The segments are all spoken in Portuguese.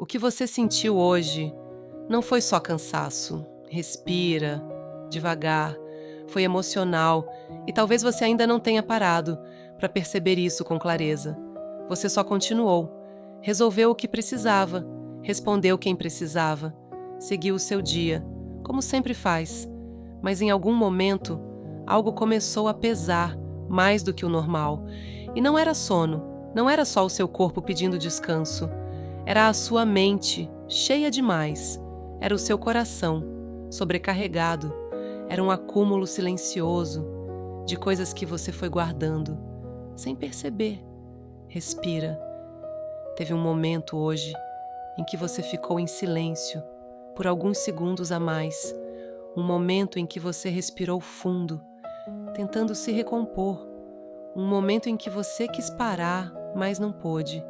O que você sentiu hoje não foi só cansaço. Respira, devagar. Foi emocional e talvez você ainda não tenha parado para perceber isso com clareza. Você só continuou, resolveu o que precisava, respondeu quem precisava, seguiu o seu dia, como sempre faz. Mas em algum momento, algo começou a pesar mais do que o normal. E não era sono, não era só o seu corpo pedindo descanso. Era a sua mente, cheia demais. Era o seu coração, sobrecarregado. Era um acúmulo silencioso de coisas que você foi guardando, sem perceber. Respira. Teve um momento hoje em que você ficou em silêncio por alguns segundos a mais. Um momento em que você respirou fundo, tentando se recompor. Um momento em que você quis parar, mas não pôde.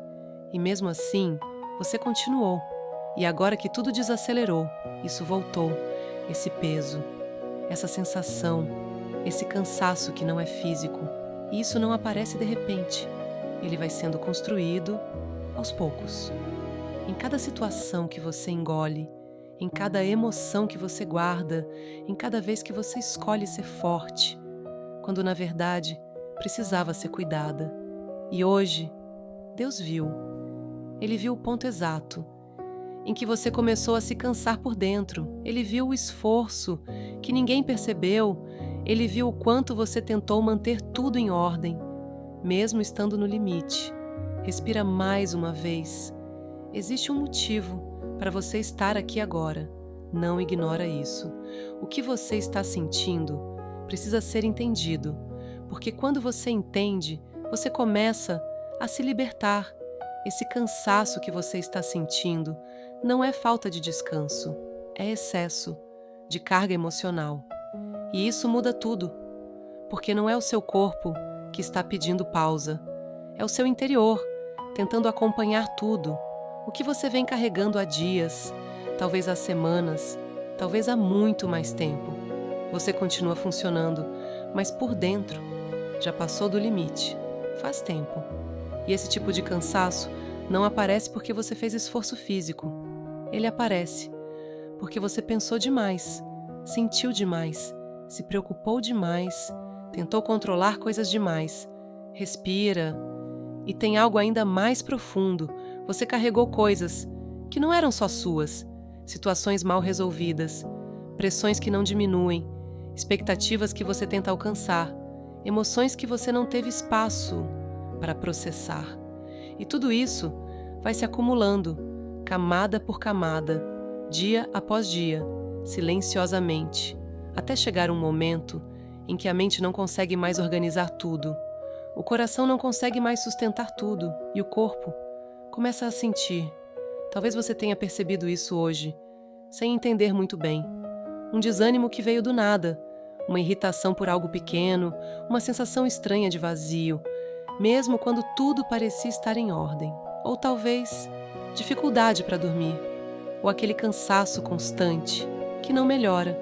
E mesmo assim, você continuou. E agora que tudo desacelerou, isso voltou. Esse peso, essa sensação, esse cansaço que não é físico. E isso não aparece de repente. Ele vai sendo construído aos poucos. Em cada situação que você engole, em cada emoção que você guarda, em cada vez que você escolhe ser forte, quando na verdade precisava ser cuidada. E hoje, Deus viu. Ele viu o ponto exato em que você começou a se cansar por dentro. Ele viu o esforço que ninguém percebeu. Ele viu o quanto você tentou manter tudo em ordem, mesmo estando no limite. Respira mais uma vez. Existe um motivo para você estar aqui agora. Não ignora isso. O que você está sentindo precisa ser entendido, porque quando você entende, você começa a se libertar. Esse cansaço que você está sentindo não é falta de descanso, é excesso de carga emocional. E isso muda tudo, porque não é o seu corpo que está pedindo pausa, é o seu interior tentando acompanhar tudo, o que você vem carregando há dias, talvez há semanas, talvez há muito mais tempo. Você continua funcionando, mas por dentro já passou do limite, faz tempo. E esse tipo de cansaço não aparece porque você fez esforço físico. Ele aparece porque você pensou demais, sentiu demais, se preocupou demais, tentou controlar coisas demais. Respira. E tem algo ainda mais profundo. Você carregou coisas que não eram só suas, situações mal resolvidas, pressões que não diminuem, expectativas que você tenta alcançar, emoções que você não teve espaço para processar. E tudo isso vai se acumulando, camada por camada, dia após dia, silenciosamente, até chegar um momento em que a mente não consegue mais organizar tudo, o coração não consegue mais sustentar tudo e o corpo começa a sentir. Talvez você tenha percebido isso hoje, sem entender muito bem. Um desânimo que veio do nada, uma irritação por algo pequeno, uma sensação estranha de vazio, mesmo quando tudo parecia estar em ordem. Ou talvez dificuldade para dormir, ou aquele cansaço constante que não melhora,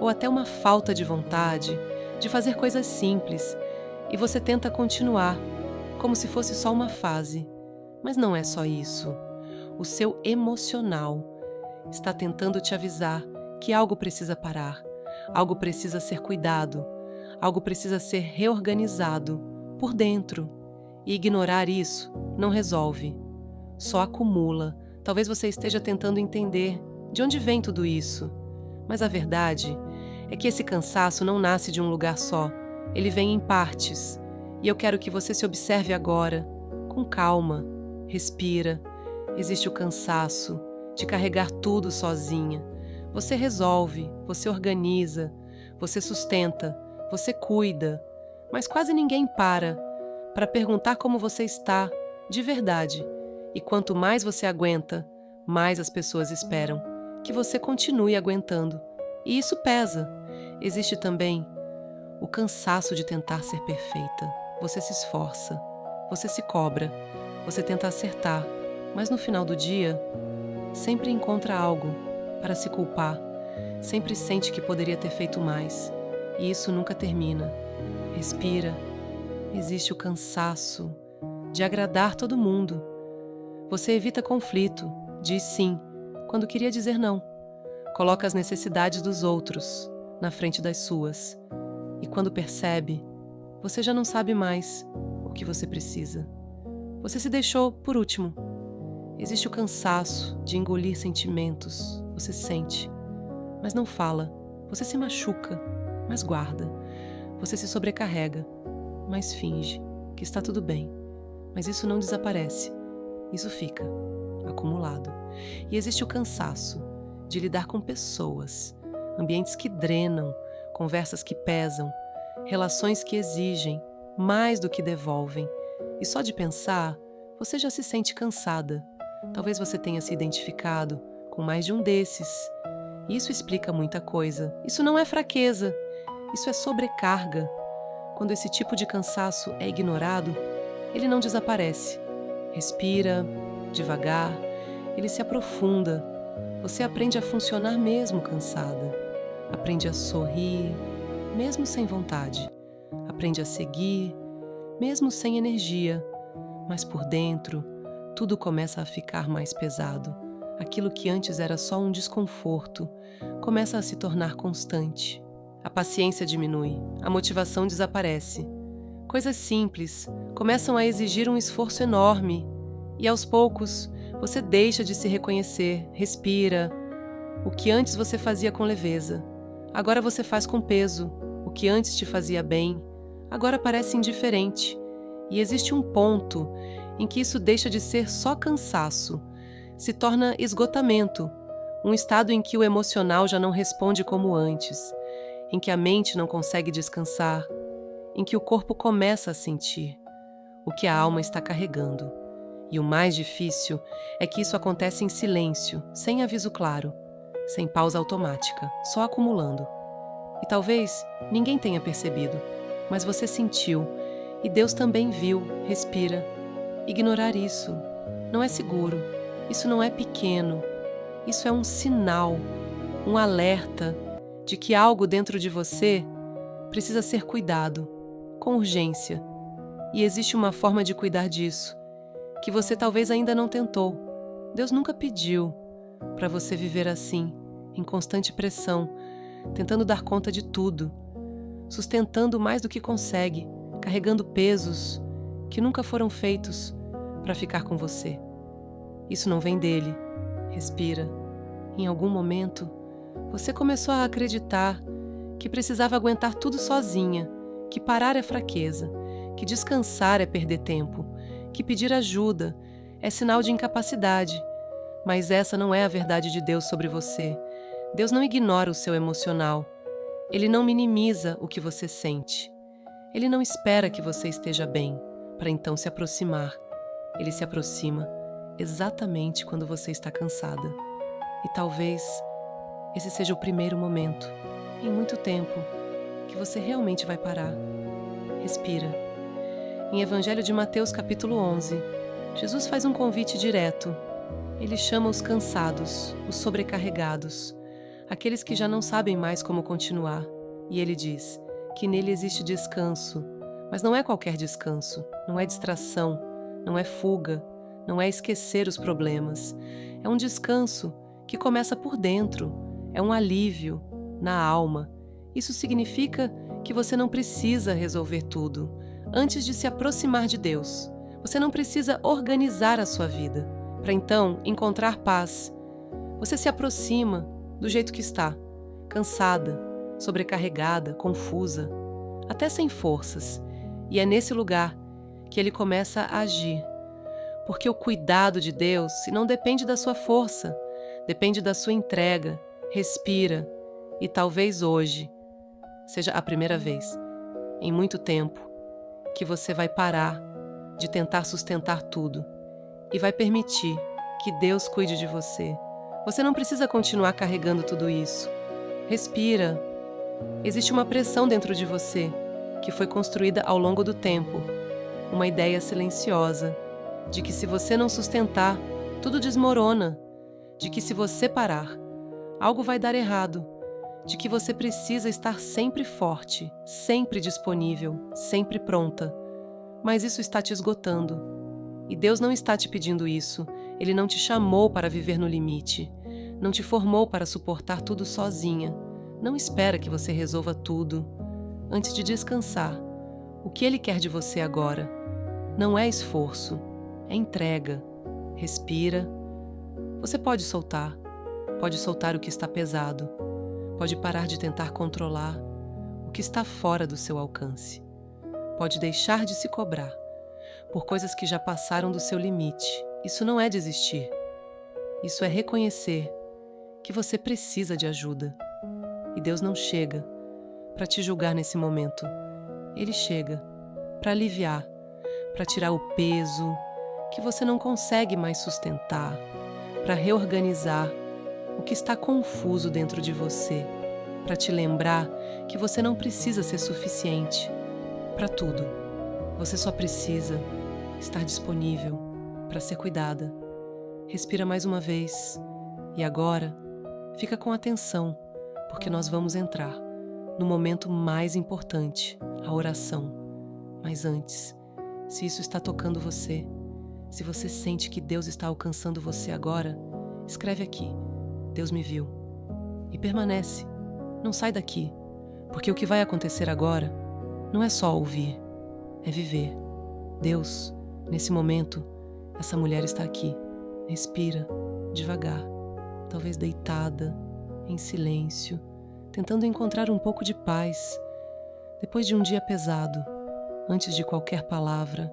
ou até uma falta de vontade de fazer coisas simples, e você tenta continuar, como se fosse só uma fase. Mas não é só isso. O seu emocional está tentando te avisar que algo precisa parar, algo precisa ser cuidado, algo precisa ser reorganizado por dentro. E ignorar isso não resolve, só acumula. Talvez você esteja tentando entender de onde vem tudo isso. Mas a verdade é que esse cansaço não nasce de um lugar só. Ele vem em partes. E eu quero que você se observe agora, com calma. Respira. Existe o cansaço de carregar tudo sozinha. Você resolve, você organiza, você sustenta, você cuida. Mas quase ninguém para perguntar como você está, de verdade. E quanto mais você aguenta, mais as pessoas esperam que você continue aguentando. E isso pesa. Existe também o cansaço de tentar ser perfeita. Você se esforça, você se cobra, você tenta acertar, mas no final do dia, sempre encontra algo para se culpar, sempre sente que poderia ter feito mais. E isso nunca termina. Respira. Existe o cansaço de agradar todo mundo. Você evita conflito, Diz sim quando queria dizer não. Coloca as necessidades dos outros na frente das suas. E quando percebe, você já não sabe mais o que você precisa. Você se deixou por último. Existe o cansaço de engolir sentimentos. Você sente, mas não fala. Você se machuca, mas guarda. Você se sobrecarrega, mas finge que está tudo bem. Mas isso não desaparece. Isso fica acumulado. E existe o cansaço de lidar com pessoas, ambientes que drenam, conversas que pesam, relações que exigem mais do que devolvem. E só de pensar, você já se sente cansada. Talvez você tenha se identificado com mais de um desses. E isso explica muita coisa. Isso não é fraqueza, isso é sobrecarga. Quando esse tipo de cansaço é ignorado, ele não desaparece. Respira, devagar, ele se aprofunda. Você aprende a funcionar mesmo cansada. Aprende a sorrir, mesmo sem vontade. Aprende a seguir, mesmo sem energia. Mas por dentro, tudo começa a ficar mais pesado. Aquilo que antes era só um desconforto começa a se tornar constante. A paciência diminui, a motivação desaparece. Coisas simples começam a exigir um esforço enorme. E aos poucos, você deixa de se reconhecer, respira. O que antes você fazia com leveza, agora você faz com peso. O que antes te fazia bem, agora parece indiferente. E existe um ponto em que isso deixa de ser só cansaço, se torna esgotamento, um estado em que o emocional já não responde como antes, em que a mente não consegue descansar, em que o corpo começa a sentir o que a alma está carregando. E o mais difícil é que isso acontece em silêncio, sem aviso claro, sem pausa automática, só acumulando. E talvez ninguém tenha percebido, mas você sentiu, e Deus também viu. Respira. Ignorar isso não é seguro, isso não é pequeno, isso é um sinal, um alerta de que algo dentro de você precisa ser cuidado, com urgência. E existe uma forma de cuidar disso, que você talvez ainda não tentou. Deus nunca pediu para você viver assim, em constante pressão, tentando dar conta de tudo, sustentando mais do que consegue, carregando pesos que nunca foram feitos para ficar com você. Isso não vem dele. Respira. Em algum momento, você começou a acreditar que precisava aguentar tudo sozinha, que parar é fraqueza, que descansar é perder tempo, que pedir ajuda é sinal de incapacidade. Mas essa não é a verdade de Deus sobre você. Deus não ignora o seu emocional. Ele não minimiza o que você sente. Ele não espera que você esteja bem, para então se aproximar. Ele se aproxima exatamente quando você está cansada. E talvez esse seja o primeiro momento, em muito tempo, que você realmente vai parar. Respira. Em Evangelho de Mateus, capítulo 11, Jesus faz um convite direto. Ele chama os cansados, os sobrecarregados, aqueles que já não sabem mais como continuar. E ele diz que nele existe descanso, mas não é qualquer descanso, não é distração, não é fuga, não é esquecer os problemas. É um descanso que começa por dentro, é um alívio na alma. Isso significa que você não precisa resolver tudo antes de se aproximar de Deus. Você não precisa organizar a sua vida para então encontrar paz. Você se aproxima do jeito que está, cansada, sobrecarregada, confusa, até sem forças. E é nesse lugar que ele começa a agir. Porque o cuidado de Deus não depende da sua força, depende da sua entrega. Respira. E talvez hoje seja a primeira vez em muito tempo que você vai parar de tentar sustentar tudo e vai permitir que Deus cuide de você. Você não precisa continuar carregando tudo isso. Respira. Existe uma pressão dentro de você que foi construída ao longo do tempo, uma ideia silenciosa de que se você não sustentar, tudo desmorona, de que se você parar, algo vai dar errado, de que você precisa estar sempre forte, sempre disponível, sempre pronta. Mas isso está te esgotando. E Deus não está te pedindo isso. Ele não te chamou para viver no limite. Não te formou para suportar tudo sozinha. Não espera que você resolva tudo. Antes de descansar, o que Ele quer de você agora não é esforço, é entrega. Respira. Você pode soltar o que está pesado, pode parar de tentar controlar o que está fora do seu alcance, pode deixar de se cobrar por coisas que já passaram do seu limite. Isso não é desistir, isso é reconhecer que você precisa de ajuda. E Deus não chega para te julgar nesse momento, Ele chega para aliviar, para tirar o peso que você não consegue mais sustentar, para reorganizar o que está confuso dentro de você, para te lembrar que você não precisa ser suficiente para tudo. Você só precisa estar disponível para ser cuidada. Respira mais uma vez e agora fica com atenção, porque nós vamos entrar no momento mais importante, a oração. Mas antes, se isso está tocando você, se você sente que Deus está alcançando você agora, escreve aqui: Deus me viu. E permanece. Não sai daqui, porque o que vai acontecer agora não é só ouvir, é viver. Deus, nesse momento, essa mulher está aqui. Respira, devagar, talvez deitada, em silêncio, tentando encontrar um pouco de paz. Depois de um dia pesado, antes de qualquer palavra,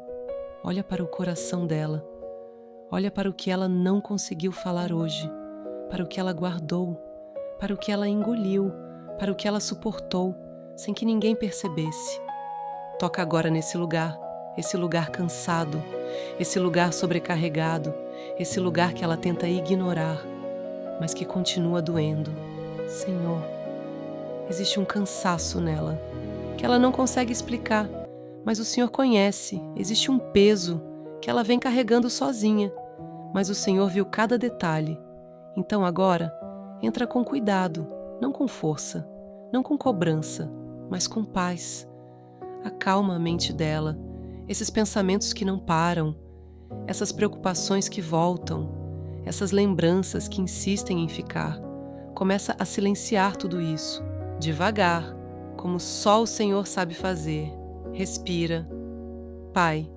olha para o coração dela. Olha para o que ela não conseguiu falar hoje, para o que ela guardou, para o que ela engoliu, para o que ela suportou, sem que ninguém percebesse. Toca agora nesse lugar, esse lugar cansado, esse lugar sobrecarregado, esse lugar que ela tenta ignorar, mas que continua doendo. Senhor, existe um cansaço nela, que ela não consegue explicar, mas o Senhor conhece. Existe um peso que ela vem carregando sozinha, mas o Senhor viu cada detalhe. Então agora, entra com cuidado, não com força, não com cobrança, mas com paz. Acalma a mente dela, esses pensamentos que não param, essas preocupações que voltam, essas lembranças que insistem em ficar. Começa a silenciar tudo isso, devagar, como só o Senhor sabe fazer. Respira. Pai,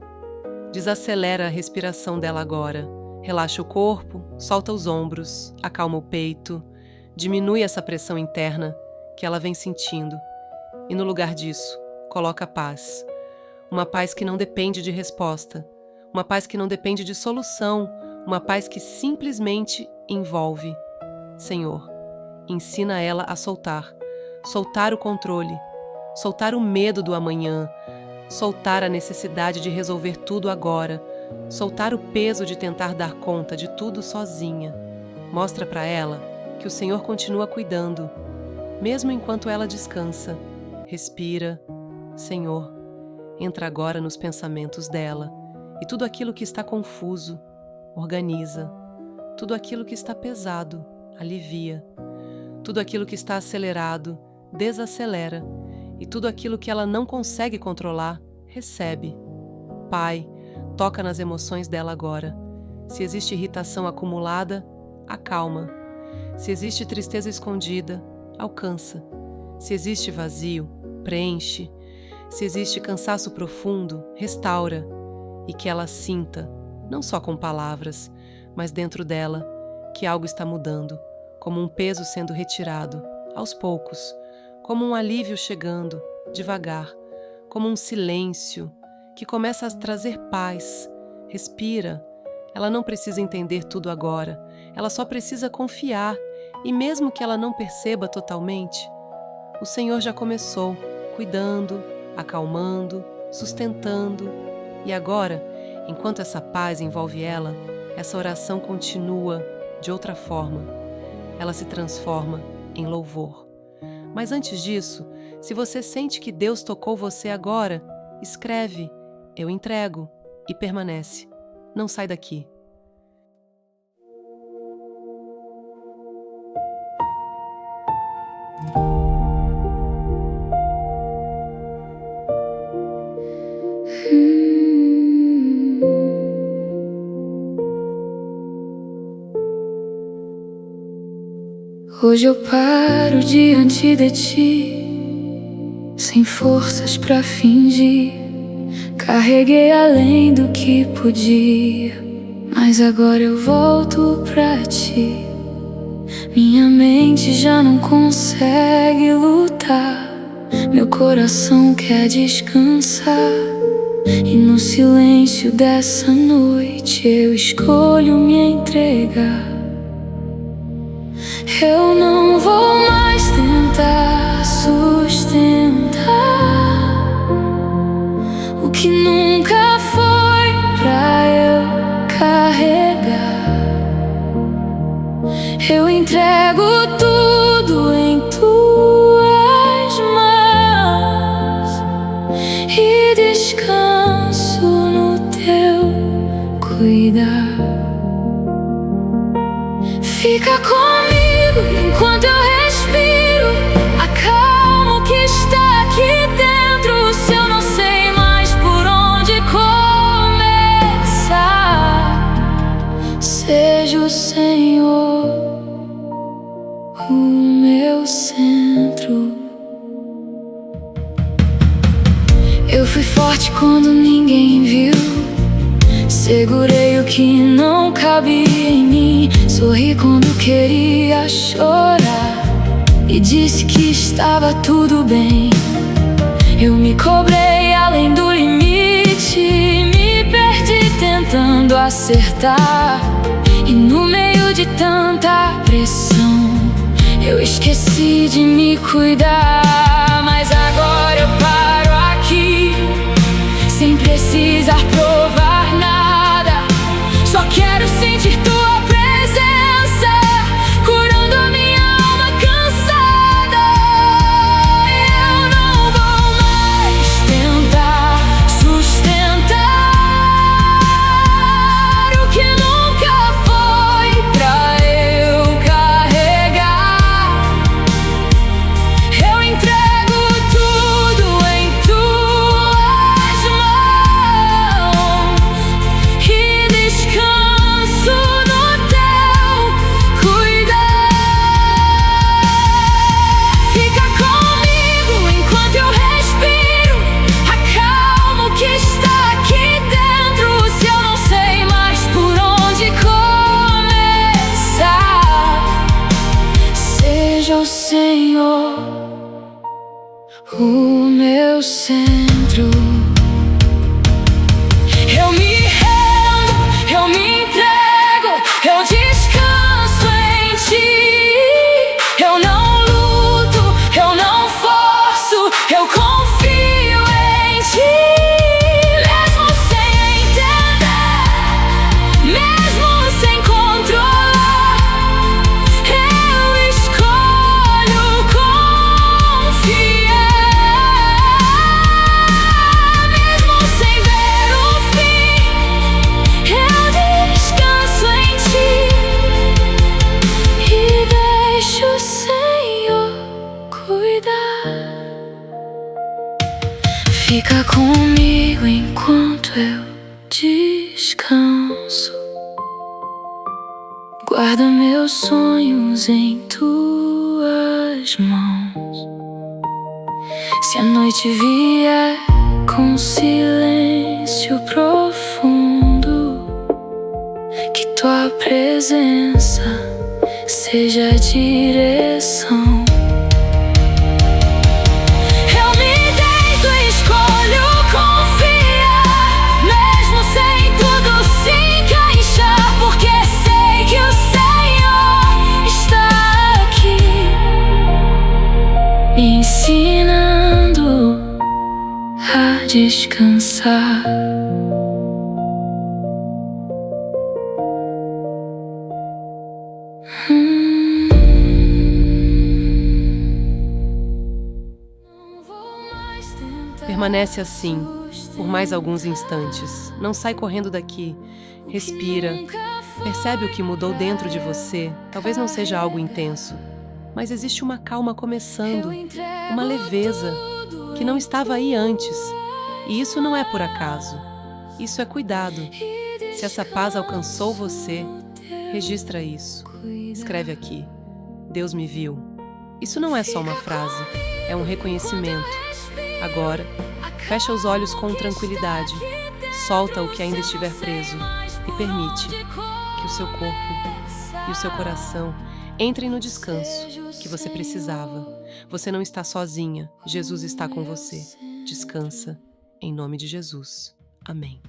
desacelera a respiração dela agora. Relaxa o corpo, solta os ombros, acalma o peito, diminui essa pressão interna que ela vem sentindo. E no lugar disso, coloca paz. Uma paz que não depende de resposta, uma paz que não depende de solução, uma paz que simplesmente envolve. Senhor, ensina ela a soltar o controle, soltar o medo do amanhã, soltar a necessidade de resolver tudo agora, soltar o peso de tentar dar conta de tudo sozinha. Mostra para ela que o Senhor continua cuidando, mesmo enquanto ela descansa. Respira. Senhor, entra agora nos pensamentos dela e tudo aquilo que está confuso, organiza. Tudo aquilo que está pesado, alivia. Tudo aquilo que está acelerado, desacelera. E tudo aquilo que ela não consegue controlar, recebe. Pai, toca nas emoções dela agora. Se existe irritação acumulada, acalma. Se existe tristeza escondida, alcança. Se existe vazio, preenche. Se existe cansaço profundo, restaura. E que ela sinta, não só com palavras, mas dentro dela, que algo está mudando, como um peso sendo retirado, aos poucos, como um alívio chegando, devagar, como um silêncio que começa a trazer paz. Respira. Ela não precisa entender tudo agora, ela só precisa confiar, e mesmo que ela não perceba totalmente, o Senhor já começou, cuidando, acalmando, sustentando. E agora, enquanto essa paz envolve ela, essa oração continua de outra forma. Ela se transforma em louvor. Mas antes disso, se você sente que Deus tocou você agora, escreve: Eu entrego, e permanece. Não sai daqui. Hoje eu paro diante de ti, sem forças pra fingir. Carreguei além do que podia, mas agora eu volto pra ti. Minha mente já não consegue lutar, meu coração quer descansar. E no silêncio dessa noite eu escolho me entregar. Eu não vou mais tentar sustentar o que nunca foi pra eu carregar. Eu entrego tudo em tuas mãos e descanso no teu cuidar. Fica comigo enquanto eu respiro, acalma o que está aqui dentro. Se eu não sei mais por onde começar, seja o Senhor o meu centro. Eu fui forte quando ninguém viu, segurei o que não cabia em mim. Sorri quando queria chorar e disse que estava tudo bem. Eu me cobrei além do limite, me perdi tentando acertar. E no meio de tanta pressão eu esqueci de me cuidar. Mas agora eu paro aqui, sem precisar provar nada. Só quero sentir tua presença, curando a minha alma cansada. Eu não vou mais tentar sustentar o que nunca foi pra eu carregar. Eu entrego tudo em tuas mãos e descanso no teu cuidar. Fica comigo enquanto eu respiro, acalma o que está aqui dentro. Se eu não sei mais por onde começar, seja o Senhor o meu centro. Eu me rendo, eu me entrego, eu descanso em ti. Eu não luto, eu não forço, eu confio em ti. Mesmo sem entender, mesmo sem controlar, eu escolho confiar. Mesmo sem ver o fim, eu descanso em ti e deixo o Senhor cuidar. Fica comigo enquanto eu descanso, guarda meus sonhos em tuas mãos. Se a noite vier com silêncio profundo, que tua presença seja a direção. Eu me deito e escolho confiar, mesmo sem tudo se encaixar, porque sei que o Senhor está aqui, me ensinando a descansar. Permanece assim, por mais alguns instantes. Não sai correndo daqui. Respira. Percebe o que mudou dentro de você. Talvez não seja algo intenso, mas existe uma calma começando, uma leveza que não estava aí antes. E isso não é por acaso. Isso é cuidado. Se essa paz alcançou você, registra isso. Escreve aqui. Deus me viu. Isso não é só uma frase, é um reconhecimento. Agora, fecha os olhos com tranquilidade, solta o que ainda estiver preso e permite que o seu corpo e o seu coração entrem no descanso que você precisava. Você não está sozinha, Jesus está com você. Descansa, em nome de Jesus. Amém.